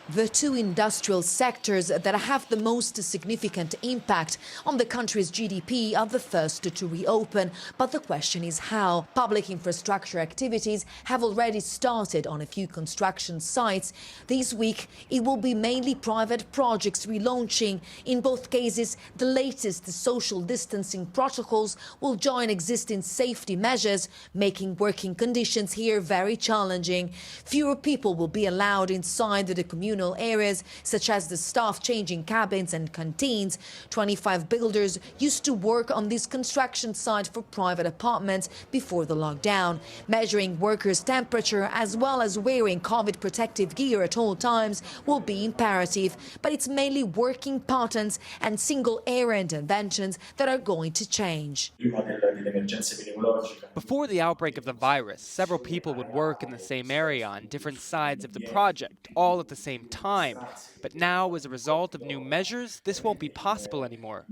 The two industrial sectors that have the most significant impact on the country's GDP are the first to reopen. But the question is how. Public infrastructure activities have already started on a few construction sites. This week, it will be mainly private projects relaunching. In both cases, the latest social distancing protocols will join existing safety measures, making working conditions here very challenging. Fewer people will be allowed inside the communal areas, such as the staff changing cabins and canteens. 25 builders used to work on this construction site for private apartments before the lockdown. Measuring workers' temperature as well as wearing COVID protective gear at all times will be imperative. But it's mainly working patterns and single area interventions that are going to change. Before the outbreak of the virus, several people would work in the same area on different sides of the project, all at the same time. But now, as a result of new measures, this won't be possible anymore.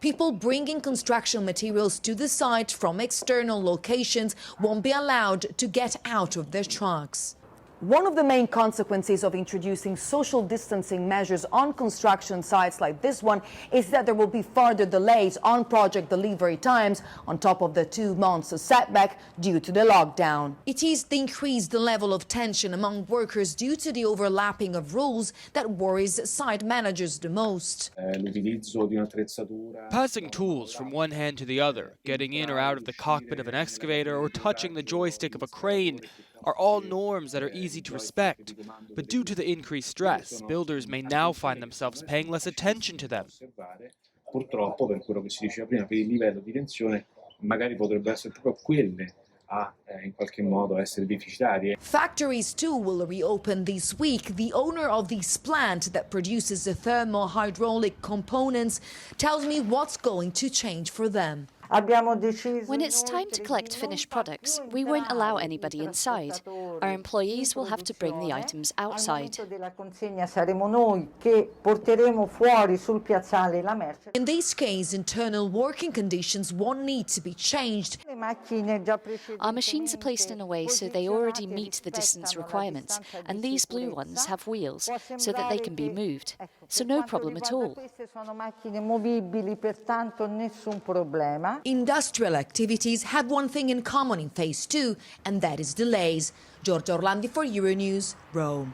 People bringing construction materials to the site from external locations won't be allowed to get out of their trucks. One of the main consequences of introducing social distancing measures on construction sites like this one is that there will be further delays on project delivery times on top of the 2 months setback due to the lockdown. It is the increased level of tension among workers due to the overlapping of rules that worries site managers the most. Passing tools from one hand to the other, getting in or out of the cockpit of an excavator, or touching the joystick of a crane are all norms that are easy to respect. But due to the increased stress, builders may now find themselves paying less attention to them. Purtroppo, per quello che si diceva prima, per il livello di tensione, magari potrebbero essere proprio quelle a in qualche modo essere deficitarie. Factories too will reopen this week. The owner of this plant that produces the thermohydraulic components tells me what's going to change for them. When it's time to collect finished products, we won't allow anybody inside. Our employees will have to bring the items outside. In this case, internal working conditions won't need to be changed. Our machines are placed in a way so they already meet the distance requirements, and these blue ones have wheels so that they can be moved. So no problem at all. Industrial activities have one thing in common in phase 2, and that is delays. Giorgia Orlandi for Euronews, Rome.